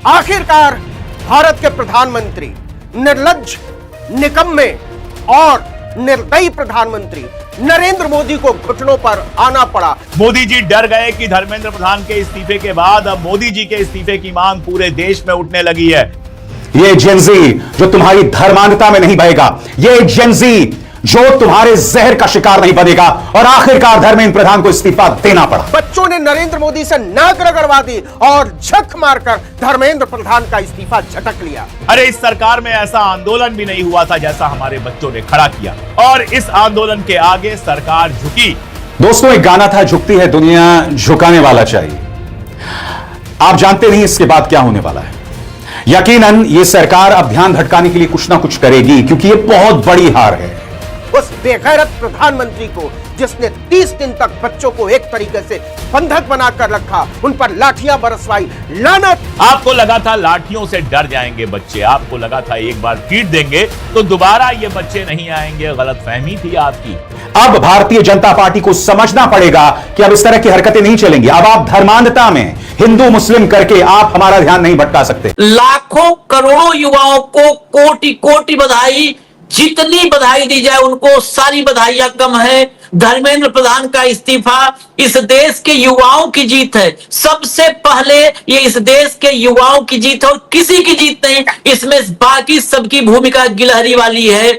आखिरकार भारत के प्रधानमंत्री, निर्लज्ज, निकम्मे और निर्दयी प्रधानमंत्री नरेंद्र मोदी को घुटनों पर आना पड़ा। मोदी जी डर गए कि धर्मेंद्र प्रधान के इस्तीफे के बाद अब मोदी जी के इस्तीफे की मांग पूरे देश में उठने लगी है। ये जेनजी जो तुम्हारी धर्मांधता में नहीं बहेगा, ये जेनजी जो तुम्हारे जहर का शिकार नहीं बनेगा। और आखिरकार धर्मेंद्र प्रधान को इस्तीफा देना पड़ा। बच्चों ने नरेंद्र मोदी से नाक रगड़वा दी और झक मारकर धर्मेंद्र प्रधान का इस्तीफा झटक लिया। अरे इस सरकार में ऐसा आंदोलन भी नहीं हुआ था जैसा हमारे बच्चों ने खड़ा किया, और इस आंदोलन के आगे सरकार झुकी। दोस्तों, एक गाना था, झुकती है दुनिया, झुकाने वाला चाहिए। आप जानते नहीं इसके बाद क्या होने वाला है। यकीनन ये सरकार अब ध्यान भटकाने के लिए कुछ ना कुछ करेगी, क्योंकि ये बहुत बड़ी हार है। उस बेगैरत प्रधानमंत्री को जिसने 30 दिन तक बच्चों को एक तरीके से बंधक बनाकर रखा, उन पर लाठियां बरसवाई, लानत। आपको लगा था लाठियों से डर जाएंगे बच्चे, आपको लगा था एक बार पीट देंगे तो दोबारा ये बच्चे नहीं आएंगे, गलतफहमी थी आपकी। अब भारतीय जनता पार्टी को समझना पड़ेगा कि अब इस तरह की हरकतें नहीं चलेंगी। अब आप धर्मांधता में हिंदू मुस्लिम करके आप हमारा ध्यान नहीं भटका सकते। लाखों करोड़ों युवाओं को कोटि कोटि बधाई, जितनी बधाई दी जाए उनको सारी बधाइयां कम है। धर्मेंद्र प्रधान का इस्तीफा इस देश के युवाओं की जीत है। सबसे पहले ये इस देश के युवाओं की जीत है और किसी की जीत नहीं। इसमें बाकी सबकी भूमिका गिलहरी वाली है।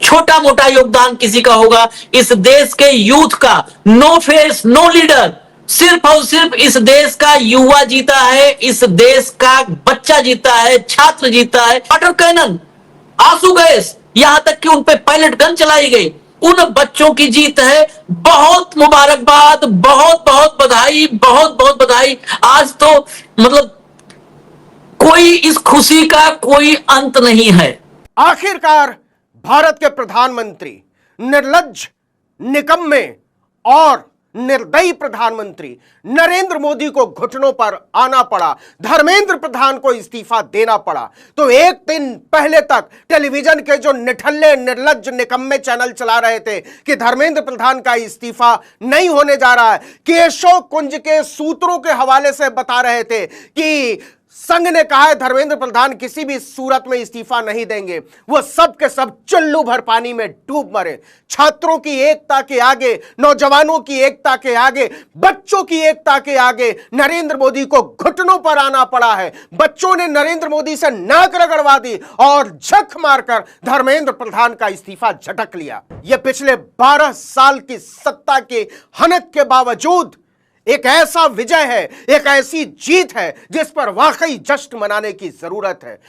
छोटा मोटा योगदान किसी का होगा। इस देश के यूथ का नो फेस नो लीडर, सिर्फ और सिर्फ इस देश का युवा जीता है, इस देश का बच्चा जीता है, छात्र जीता है। वाटर कैनन, आंसू गैस, यहां तक कि उन पे पायलट गन चलाई गई, उन बच्चों की जीत है। बहुत मुबारकबाद, बहुत बहुत बधाई, बहुत बहुत बधाई। आज तो मतलब कोई इस खुशी का कोई अंत नहीं है। आखिरकार भारत के प्रधानमंत्री, निर्लज्ज, निकम्मे और निर्दयी प्रधानमंत्री नरेंद्र मोदी को घुटनों पर आना पड़ा, धर्मेंद्र प्रधान को इस्तीफा देना पड़ा। तो एक दिन पहले तक टेलीविजन के जो निठल्ले, निर्लज्ज, निकम्मे चैनल चला रहे थे कि धर्मेंद्र प्रधान का इस्तीफा नहीं होने जा रहा है, केशव कुंज के सूत्रों के हवाले से बता रहे थे कि संघ ने कहा है धर्मेंद्र प्रधान किसी भी सूरत में इस्तीफा नहीं देंगे। वो सब के सब चुल्लू भर पानी में डूब मरे। छात्रों की एकता के आगे, नौजवानों की एकता के आगे, बच्चों की एकता के आगे नरेंद्र मोदी को घुटनों पर आना पड़ा है। बच्चों ने नरेंद्र मोदी से नाक रगड़वा दी और झक मारकर धर्मेंद्र प्रधान का इस्तीफा झटक लिया। यह पिछले 12 साल की सत्ता के हनक के बावजूद एक ऐसा विजय है, एक ऐसी जीत है जिस पर वाकई जश्न मनाने की जरूरत है।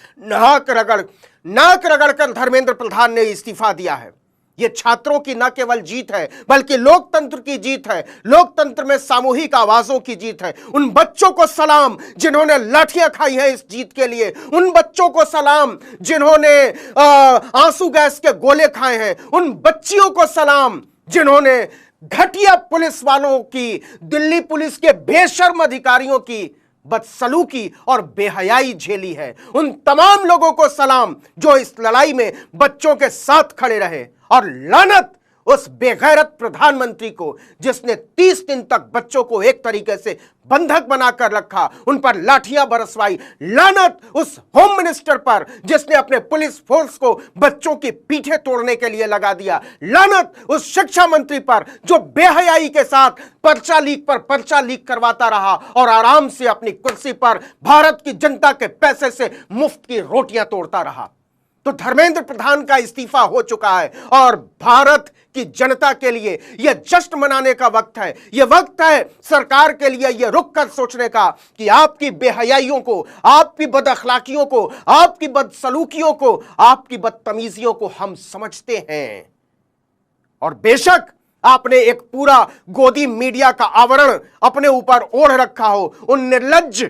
नाक रगड़कर धर्मेंद्र प्रधान ने इस्तीफा दिया है। यह छात्रों की न केवल जीत है बल्कि लोकतंत्र की जीत है। लोकतंत्र में सामूहिक आवाजों की जीत है। उन बच्चों को सलाम जिन्होंने लाठियां खाई हैं इस जीत के लिए। उन बच्चों को सलाम जिन्होंने आंसू गैस के गोले खाए हैं। उन बच्चियों को सलाम जिन्होंने घटिया पुलिस वालों की, दिल्ली पुलिस के बेशर्म अधिकारियों की बदसलूकी और बेहयाई झेली है। उन तमाम लोगों को सलाम जो इस लड़ाई में बच्चों के साथ खड़े रहे। और लानत उस बेगैरत प्रधानमंत्री को जिसने 30 दिन तक बच्चों को एक तरीके से बंधक बनाकर रखा, उन पर लाठियां बरसवाई। लानत उस होम मिनिस्टर पर जिसने अपने पुलिस फोर्स को बच्चों की पीठें तोड़ने के लिए लगा दिया। लानत उस शिक्षा मंत्री पर जो बेहयाई के साथ पर्चा लीक करवाता रहा और आराम से अपनी कुर्सी पर भारत की जनता के पैसे से मुफ्त की रोटियां तोड़ता रहा। तो धर्मेंद्र प्रधान का इस्तीफा हो चुका है और भारत की जनता के लिए यह जश्न मनाने का वक्त है। यह वक्त है सरकार के लिए यह रुक कर सोचने का कि आपकी बेहयाइयों को, आपकी बदअखलाकियों को, आपकी बदसलूकियों को, आपकी बदतमीजियों को हम समझते हैं। और बेशक आपने एक पूरा गोदी मीडिया का आवरण अपने ऊपर ओढ़ रखा हो, उन निर्लज्ज,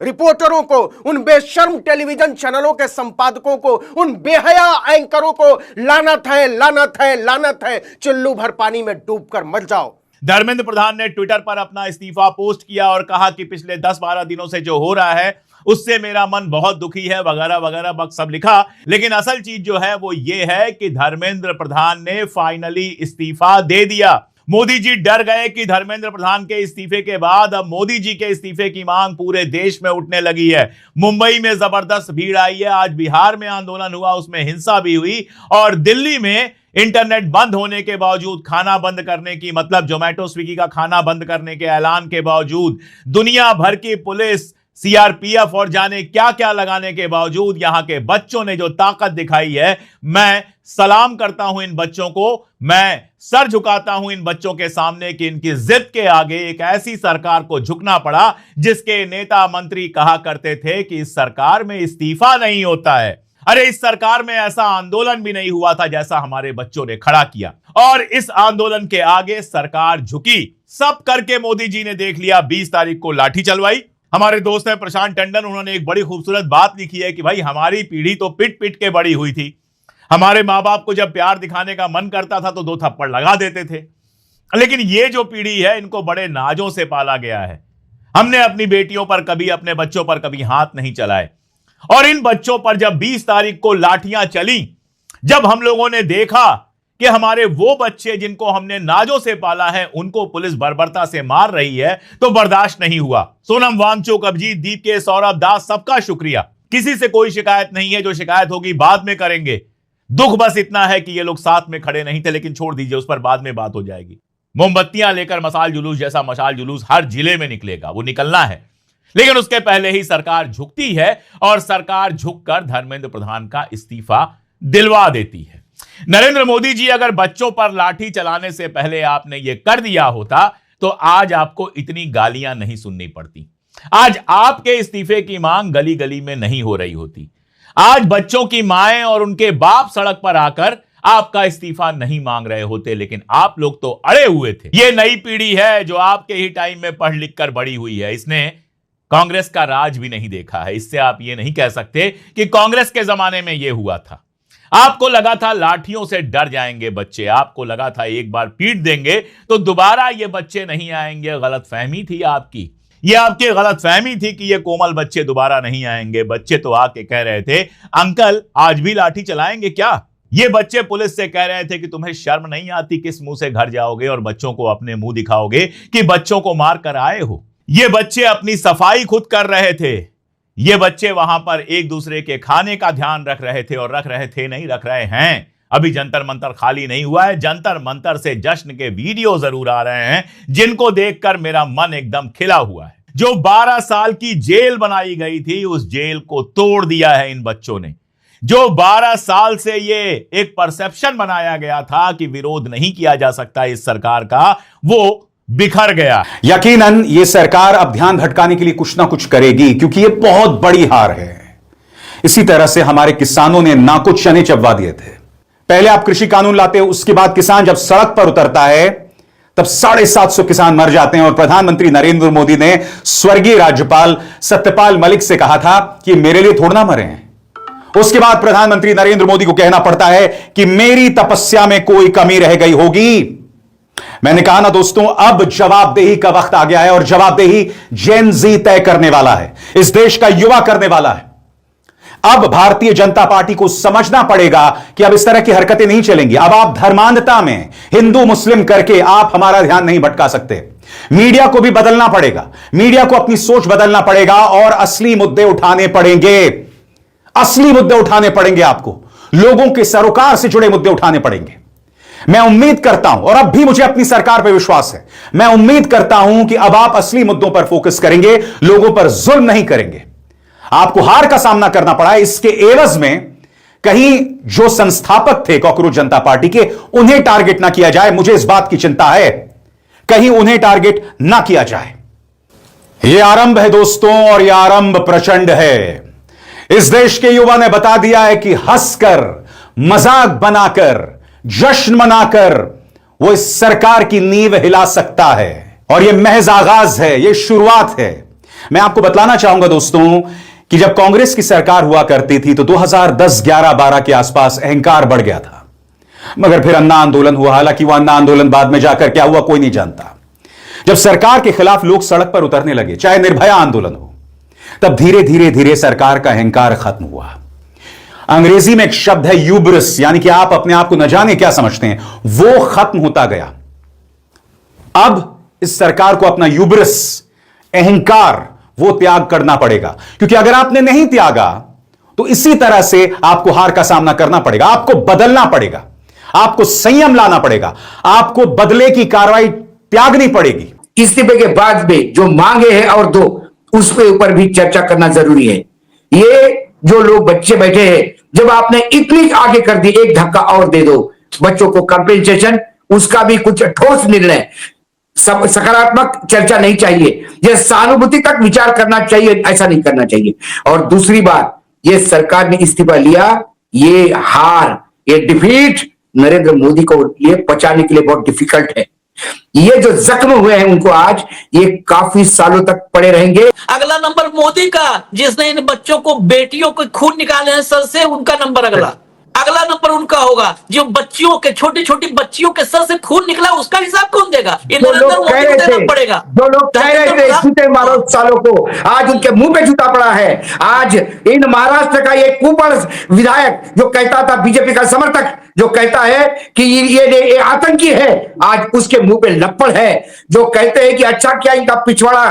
रिपोर्टरों को, उन बेशर्म टेलीविजन चैनलों के संपादकों को, उन बेहया एंकरों को लानत है, लानत है, लानत है। चुल्लू भर पानी में डूबकर मर जाओ। धर्मेंद्र प्रधान ने ट्विटर पर अपना इस्तीफा पोस्ट किया और कहा कि पिछले 10-12 दिनों से जो हो रहा है उससे मेरा मन बहुत दुखी है, वगैरह वगैरह बक सब लिखा। लेकिन असल चीज जो है वो ये है कि धर्मेंद्र प्रधान ने फाइनली इस्तीफा दे दिया। मोदी जी डर गए कि धर्मेंद्र प्रधान के इस्तीफे के बाद अब मोदी जी के इस्तीफे की मांग पूरे देश में उठने लगी है। मुंबई में जबरदस्त भीड़ आई है, आज बिहार में आंदोलन हुआ, उसमें हिंसा भी हुई, और दिल्ली में इंटरनेट बंद होने के बावजूद, खाना बंद करने की, मतलब जोमेटो स्विगी का खाना बंद करने के ऐलान के बावजूद, दुनिया भर की पुलिस, सीआरपीएफ और जाने क्या क्या लगाने के बावजूद यहां के बच्चों ने जो ताकत दिखाई है, मैं सलाम करता हूं इन बच्चों को, मैं सर झुकाता हूं इन बच्चों के सामने कि इनकी जिद के आगे एक ऐसी सरकार को झुकना पड़ा जिसके नेता मंत्री कहा करते थे कि इस सरकार में इस्तीफा नहीं होता है। अरे इस सरकार में ऐसा आंदोलन भी नहीं हुआ था जैसा हमारे बच्चों ने खड़ा किया, और इस आंदोलन के आगे सरकार झुकी। सब करके मोदी जी ने देख लिया, 20 तारीख को लाठी चलवाई। हमारे दोस्त हैं प्रशांत टंडन, उन्होंने एक बड़ी खूबसूरत बात लिखी है कि भाई हमारी पीढ़ी तो पिट पिट के बड़ी हुई थी, हमारे माँ बाप को जब प्यार दिखाने का मन करता था तो 2 थप्पड़ लगा देते थे, लेकिन ये जो पीढ़ी है इनको बड़े नाजों से पाला गया है। हमने अपनी बेटियों पर कभी, अपने बच्चों पर कभी हाथ नहीं चलाए, और इन बच्चों पर जब 20 तारीख को लाठियां चली, जब हम लोगों ने देखा कि हमारे वो बच्चे जिनको हमने नाजों से पाला है उनको पुलिस बर्बरता से मार रही है, तो बर्दाश्त नहीं हुआ। सोनम वांगचुक, अभिजीत, दीप के, सौरभ दास, सबका शुक्रिया। किसी से कोई शिकायत नहीं है, जो शिकायत होगी बाद में करेंगे। दुख बस इतना है कि ये लोग साथ में खड़े नहीं थे, लेकिन छोड़ दीजिए, उस पर बाद में बात हो जाएगी। मोमबत्तियां लेकर मशाल जुलूस जैसा मशाल जुलूस हर जिले में निकलेगा, वो निकलना है, लेकिन उसके पहले ही सरकार झुकती है, और सरकार झुककर धर्मेंद्र प्रधान का इस्तीफा दिलवा देती है। नरेंद्र मोदी जी, अगर बच्चों पर लाठी चलाने से पहले आपने यह कर दिया होता तो आज आपको इतनी गालियां नहीं सुननी पड़ती, आज आपके इस्तीफे की मांग गली गली में नहीं हो रही होती, आज बच्चों की माएं और उनके बाप सड़क पर आकर आपका इस्तीफा नहीं मांग रहे होते। लेकिन आप लोग तो अड़े हुए थे। यह नई पीढ़ी है जो आपके ही टाइम में पढ़ लिख कर बड़ी हुई है, इसने कांग्रेस का राज भी नहीं देखा है। इससे आप ये नहीं कह सकते कि कांग्रेस के जमाने में यह हुआ था। आपको लगा था लाठियों से डर जाएंगे बच्चे, आपको लगा था एक बार पीट देंगे तो दोबारा ये बच्चे नहीं आएंगे। गलतफहमी थी आपकी, ये आपकी गलतफहमी थी कि ये कोमल बच्चे दोबारा नहीं आएंगे। बच्चे तो आके कह रहे थे, अंकल आज भी लाठी चलाएंगे क्या? ये बच्चे पुलिस से कह रहे थे कि तुम्हें शर्म नहीं आती, किस मुंह से घर जाओगे और बच्चों को अपने मुंह दिखाओगे कि बच्चों को मार कर आए हो। ये बच्चे अपनी सफाई खुद कर रहे थे, ये बच्चे वहां पर एक दूसरे के खाने का ध्यान रख रहे थे, और रख रहे थे नहीं, रख रहे हैं। अभी जंतर मंतर खाली नहीं हुआ है, जंतर मंतर से जश्न के वीडियो जरूर आ रहे हैं जिनको देखकर मेरा मन एकदम खिला हुआ है। जो 12 साल की जेल बनाई गई थी, उस जेल को तोड़ दिया है इन बच्चों ने। जो 12 साल से ये एक परसेप्शन बनाया गया था कि विरोध नहीं किया जा सकता इस सरकार का, वो बिखर गया। यकीनन ये सरकार अब ध्यान भटकाने के लिए कुछ ना कुछ करेगी, क्योंकि ये बहुत बड़ी हार है। इसी तरह से हमारे किसानों ने नाको चने चबवा दिए थे। पहले आप कृषि कानून लाते हो, उसके बाद किसान जब सड़क पर उतरता है तब 750 किसान मर जाते हैं। और प्रधानमंत्री नरेंद्र मोदी ने स्वर्गीय राज्यपाल सत्यपाल मलिक से कहा था कि मेरे लिए थोड़ा ना मरे हैं। उसके बाद प्रधानमंत्री नरेंद्र मोदी को कहना पड़ता है कि मेरी तपस्या में कोई कमी रह गई होगी। मैंने कहा ना दोस्तों, अब जवाबदेही का वक्त आ गया है, और जवाबदेही जेन जी तय करने वाला है, इस देश का युवा करने वाला है। अब भारतीय जनता पार्टी को समझना पड़ेगा कि अब इस तरह की हरकतें नहीं चलेंगी। अब आप धर्मांधता में हिंदू मुस्लिम करके आप हमारा ध्यान नहीं भटका सकते। मीडिया को भी बदलना पड़ेगा, मीडिया को अपनी सोच बदलना पड़ेगा, और असली मुद्दे उठाने पड़ेंगे। असली मुद्दे उठाने पड़ेंगे, आपको लोगों के सरोकार से जुड़े मुद्दे उठाने पड़ेंगे। मैं उम्मीद करता हूं, और अब भी मुझे अपनी सरकार पर विश्वास है, मैं उम्मीद करता हूं कि अब आप असली मुद्दों पर फोकस करेंगे, लोगों पर जुल्म नहीं करेंगे। आपको हार का सामना करना पड़ा है, इसके एवज में कहीं जो संस्थापक थे कॉकरोच जनता पार्टी के, उन्हें टारगेट ना किया जाए। मुझे इस बात की चिंता है, कहीं उन्हें टारगेट ना किया जाए। यह आरंभ है दोस्तों, और यह आरंभ प्रचंड है। इस देश के युवा ने बता दिया है कि हंसकर, मजाक बनाकर, जश्न मनाकर वो इस सरकार की नींव हिला सकता है। और यह महज आगाज है, यह शुरुआत है। मैं आपको बतलाना चाहूंगा दोस्तों कि जब कांग्रेस की सरकार हुआ करती थी तो 2010, 11, 12 के आसपास अहंकार बढ़ गया था। मगर फिर अन्ना आंदोलन हुआ। हालांकि वह अन्ना आंदोलन बाद में जाकर क्या हुआ कोई नहीं जानता। जब सरकार के खिलाफ लोग सड़क पर उतरने लगे, चाहे निर्भया आंदोलन हो, तब धीरे धीरे धीरे सरकार का अहंकार खत्म हुआ। अंग्रेजी में एक शब्द है यूब्रिस, यानी कि आप अपने आप को न जाने क्या समझते हैं, वो खत्म होता गया। अब इस सरकार को अपना यूब्रिस, अहंकार, वो त्याग करना पड़ेगा, क्योंकि अगर आपने नहीं त्यागा तो इसी तरह से आपको हार का सामना करना पड़ेगा। आपको बदलना पड़ेगा, आपको संयम लाना पड़ेगा, आपको बदले की कार्रवाई त्यागनी पड़ेगी। इस्तीफे के बाद में जो मांगे हैं और दो, उस पे ऊपर भी चर्चा करना जरूरी है। ये जो लोग बच्चे बैठे हैं, जब आपने इतनी आगे कर दी, एक धक्का और दे दो, बच्चों को कंपेंसेशन, उसका भी कुछ ठोस निर्णय, सब सकारात्मक चर्चा नहीं चाहिए, यह सहानुभूति तक विचार करना चाहिए, ऐसा नहीं करना चाहिए। और दूसरी बात, ये सरकार ने इस्तीफा लिया, ये हार, ये डिफीट नरेंद्र मोदी को ये पचाने के लिए बहुत डिफिकल्ट है। ये जो जख्म हुए हैं उनको आज ये काफी सालों तक पड़े रहेंगे। अगला नंबर मोदी का, जिसने इन बच्चों को, बेटियों को खून निकाले हैं सर से, उनका नंबर अगला नंबर उनका होगा। जो बच्चियों के, छोटी छोटी बच्चियों के सर से खून निकला, उसका हिसाब कौन देगा? ये नरेंद्र मोदी को देना पड़ेगा। जो लोग कह रहे थे जूते मारो सालों को, आज उनके मुंह पे जूता पड़ा है। आज इन महाराष्ट्र का एक कुपड़ विधायक जो कहता था, बीजेपी का समर्थक जो कहता है कि ये आतंकी है, आज उसके मुंह पे लप्पड़ है। जो कहते हैं कि अच्छा किया इनका पिछवाड़ा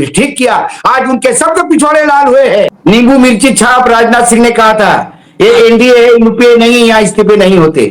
ठीक किया, आज उनके सबके पिछवाड़े लाल हुए हैं। नींबू मिर्ची छाप राजनाथ सिंह ने कहा था, ये एनडीए है, यूपीए नहीं, यहां इस्तीफे नहीं होते।